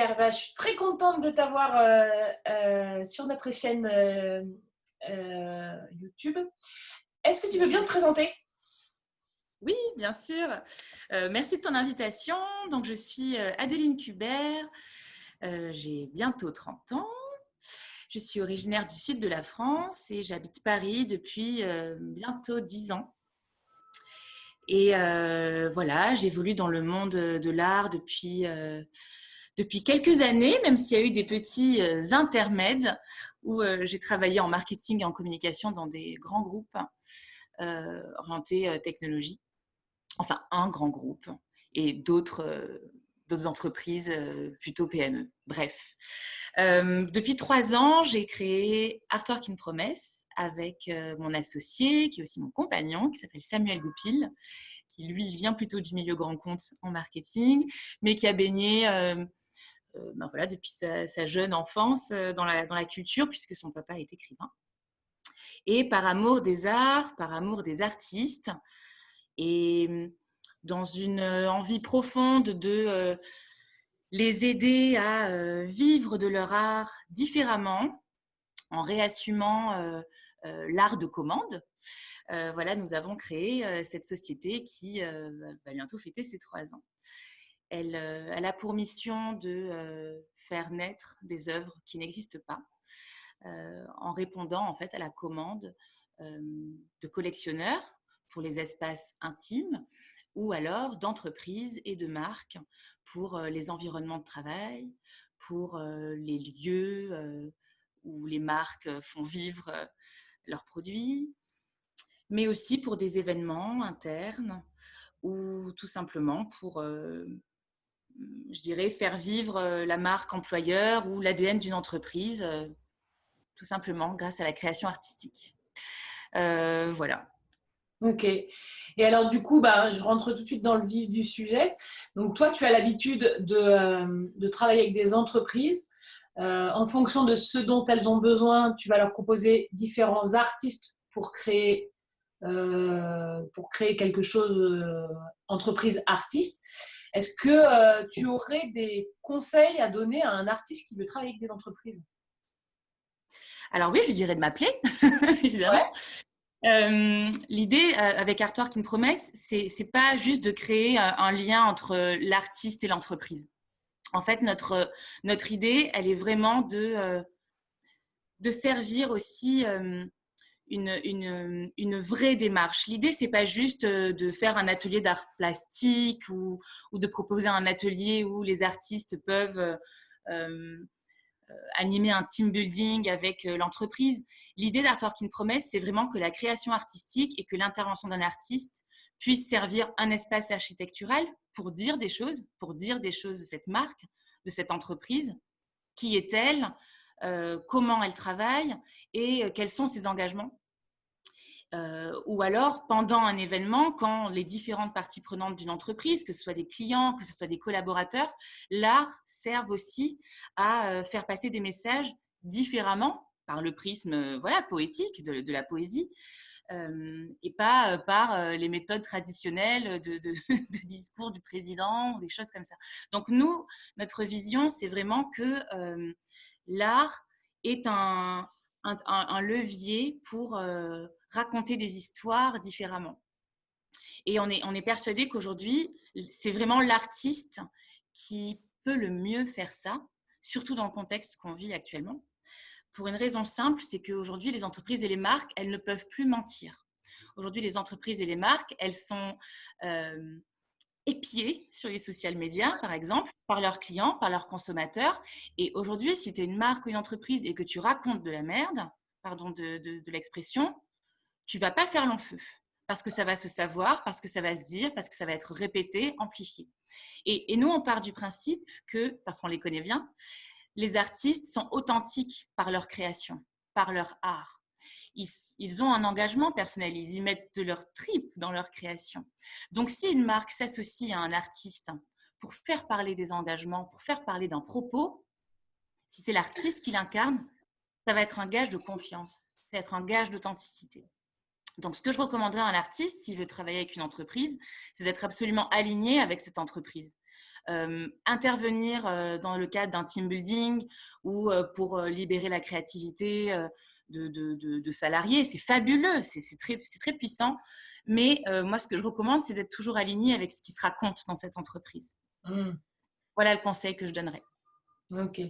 super. Bah, je suis très contente de t'avoir sur notre chaîne YouTube. Est-ce que tu veux bien te présenter? Oui, bien sûr. Merci de ton invitation. Donc, je suis Adeline Kubert. J'ai bientôt 30 ans. Je suis originaire du sud de la France et j'habite Paris depuis bientôt 10 ans. Et voilà, j'évolue dans le monde de l'art depuis quelques années, même s'il y a eu des petits intermèdes où j'ai travaillé en marketing et en communication dans des grands groupes orientés technologie. Enfin, un grand groupe et d'autres entreprises plutôt PME. Bref. Depuis 3 ans, j'ai créé Artwork in Promesse avec mon associé, qui est aussi mon compagnon, qui s'appelle Samuel Goupil, qui lui vient plutôt du milieu grand compte en marketing, mais qui a baigné voilà, depuis sa jeune enfance dans la culture, puisque son papa est écrivain. Et par amour des arts, par amour des artistes, et dans une envie profonde de les aider à vivre de leur art différemment, en réassumant l'art de commande. Voilà, nous avons créé cette société qui va bientôt fêter ses 3 ans. Elle a pour mission de faire naître des œuvres qui n'existent pas, en répondant en fait à la commande de collectionneurs pour les espaces intimes ou alors d'entreprises et de marques pour les environnements de travail, pour les lieux où les marques font vivre leurs produits, mais aussi pour des événements internes ou tout simplement pour, je dirais, faire vivre la marque employeur ou l'ADN d'une entreprise, tout simplement grâce à la création artistique. Voilà. Ok. Et alors, du coup, bah, je rentre tout de suite dans le vif du sujet. Donc, toi, tu as l'habitude de travailler avec des entreprises. En fonction de ce dont elles ont besoin, tu vas leur proposer différents artistes pour créer quelque chose, entreprise artiste. Est-ce que tu aurais des conseils à donner à un artiste qui veut travailler avec des entreprises? Alors oui, je lui dirais de m'appeler, Ouais. évidemment. L'idée avec Artwork in Promesse, c'est pas juste de créer un lien entre l'artiste et l'entreprise. En fait, notre idée, elle est vraiment de servir aussi une vraie démarche. L'idée, c'est pas juste de faire un atelier d'art plastique ou de proposer un atelier où les artistes peuvent euh, animer un team building avec l'entreprise. L'idée d'Artwork in Promesse, c'est vraiment que la création artistique et que l'intervention d'un artiste puisse servir un espace architectural pour dire des choses de cette marque, de cette entreprise. Qui est-elle, comment elle travaille et quels sont ses engagements. Ou alors, pendant un événement, quand les différentes parties prenantes d'une entreprise, que ce soit des clients, que ce soit des collaborateurs, l'art sert aussi à faire passer des messages différemment par le prisme voilà, poétique, de la poésie, et pas par les méthodes traditionnelles de discours du président, ou des choses comme ça. Donc nous, notre vision, c'est vraiment que l'art est un levier pour raconter des histoires différemment. Et on est persuadé qu'aujourd'hui, c'est vraiment l'artiste qui peut le mieux faire ça, surtout dans le contexte qu'on vit actuellement. Pour une raison simple, c'est qu'aujourd'hui, les entreprises et les marques, elles ne peuvent plus mentir. Aujourd'hui, les entreprises et les marques, elles sont épiées sur les social media, par exemple, par leurs clients, par leurs consommateurs. Et aujourd'hui, si tu es une marque ou une entreprise et que tu racontes de la merde, pardon de l'expression, tu vas pas faire long feu. Parce que ça va se savoir, parce que ça va se dire, parce que ça va être répété, amplifié. Et nous, on part du principe que, parce qu'on les connaît bien, les artistes sont authentiques par leur création, par leur art. Ils ont un engagement personnel, ils y mettent de leur tripes dans leur création. Donc, si une marque s'associe à un artiste pour faire parler des engagements, pour faire parler d'un propos, si c'est l'artiste qui l'incarne, ça va être un gage de confiance, ça va être un gage d'authenticité. Donc, ce que je recommanderais à un artiste, s'il veut travailler avec une entreprise, c'est d'être absolument aligné avec cette entreprise. intervenir dans le cadre d'un team building ou pour libérer la créativité de salariés. C'est fabuleux, c'est très puissant. Mais moi, ce que je recommande, c'est d'être toujours aligné avec ce qui se raconte dans cette entreprise. Voilà le conseil que je donnerais. Ok.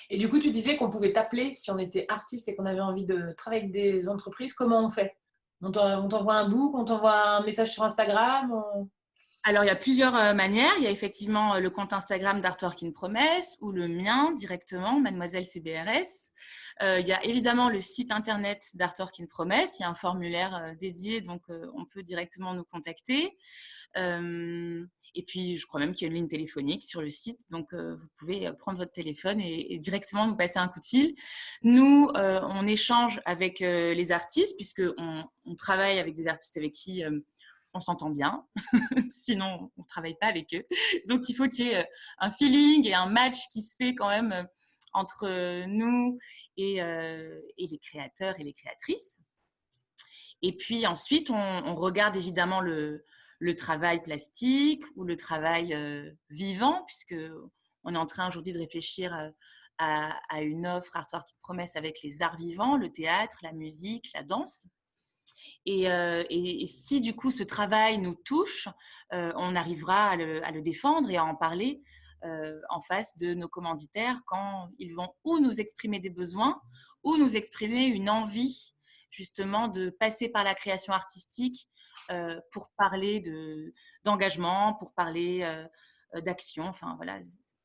Et du coup, tu disais qu'on pouvait t'appeler si on était artiste et qu'on avait envie de travailler avec des entreprises. Comment on fait? On t'envoie un book, on t'envoie un message sur Instagram Alors, il y a plusieurs manières. Il y a effectivement le compte Instagram d'Artwork in Promesse ou le mien directement, Mademoiselle CBRS. Il y a évidemment le site internet d'Artwork in Promesse. Il y a un formulaire dédié, donc on peut directement nous contacter. Et puis, je crois même qu'il y a une ligne téléphonique sur le site. Donc, vous pouvez prendre votre téléphone et directement nous passer un coup de fil. Nous, on échange avec les artistes puisqu'on travaille avec des artistes avec qui on s'entend bien. Sinon, on ne travaille pas avec eux. Donc, il faut qu'il y ait un feeling et un match qui se fait quand même entre nous et les créateurs et les créatrices. Et puis ensuite, on regarde évidemment le travail plastique ou le travail vivant, puisqu'on est en train aujourd'hui de réfléchir à une offre Artwork in Promesse avec les arts vivants, le théâtre, la musique, la danse. Et si du coup ce travail nous touche, on arrivera à le défendre et à en parler en face de nos commanditaires quand ils vont ou nous exprimer des besoins ou nous exprimer une envie justement de passer par la création artistique pour parler d'engagement, pour parler d'action. Enfin voilà,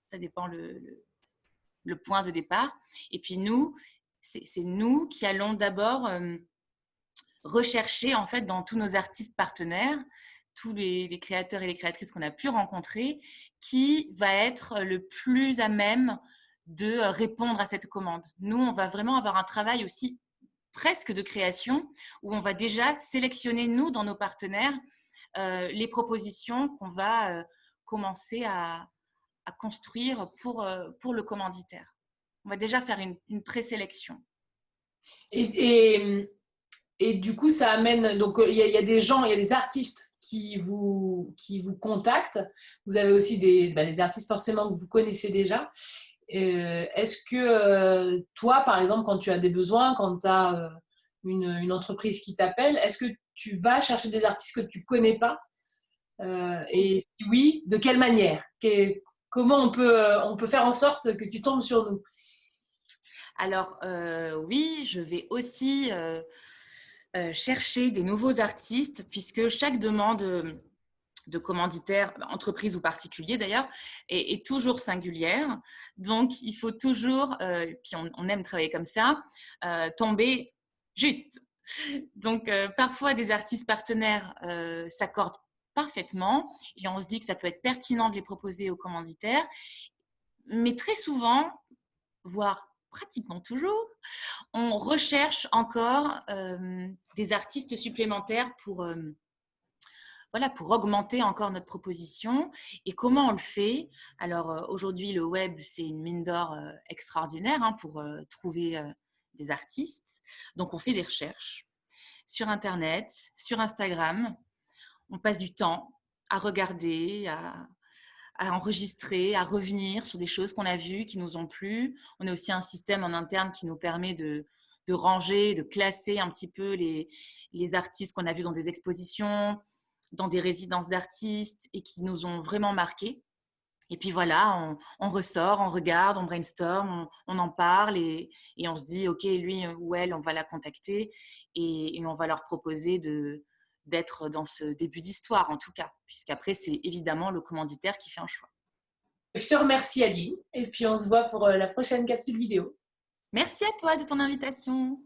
ça dépend le point de départ. Et puis nous, c'est nous qui allons d'abord rechercher en fait dans tous nos artistes partenaires, tous les créateurs et les créatrices qu'on a pu rencontrer, qui va être le plus à même de répondre à cette commande. Nous, on va vraiment avoir un travail aussi presque de création où on va déjà sélectionner, nous, dans nos partenaires, les propositions qu'on va commencer à construire pour le commanditaire. On va déjà faire une présélection. Et du coup, ça amène. Donc, il y a des gens, il y a des artistes qui vous contactent. Vous avez aussi des artistes forcément que vous connaissez déjà. Est-ce que toi, par exemple, quand tu as des besoins, quand tu as une entreprise qui t'appelle, est-ce que tu vas chercher des artistes que tu ne connais pas et si oui, de quelle manière? Comment on peut faire en sorte que tu tombes sur nous? Alors, oui, je vais aussi chercher des nouveaux artistes puisque chaque demande de commanditaire, entreprise ou particulier d'ailleurs, est toujours singulière. Donc, il faut toujours, puis on aime travailler comme ça, tomber juste. Donc, parfois, des artistes partenaires s'accordent parfaitement et on se dit que ça peut être pertinent de les proposer aux commanditaires. Mais très souvent, voire pratiquement toujours, on recherche encore des artistes supplémentaires pour augmenter encore notre proposition. Et comment on le fait? Alors aujourd'hui, le web, c'est une mine d'or extraordinaire pour trouver des artistes. Donc, on fait des recherches sur Internet, sur Instagram. On passe du temps à regarder, à enregistrer, à revenir sur des choses qu'on a vues, qui nous ont plu. On a aussi un système en interne qui nous permet de ranger, de classer un petit peu les artistes qu'on a vus dans des expositions, dans des résidences d'artistes et qui nous ont vraiment marqués. Et puis voilà, on ressort, on regarde, on brainstorm, on en parle et on se dit, OK, lui ou elle, on va la contacter et on va leur proposer d'être dans ce début d'histoire en tout cas, puisqu'après, c'est évidemment le commanditaire qui fait un choix. Je te remercie, Adeline, et puis on se voit pour la prochaine capsule vidéo. Merci à toi de ton invitation.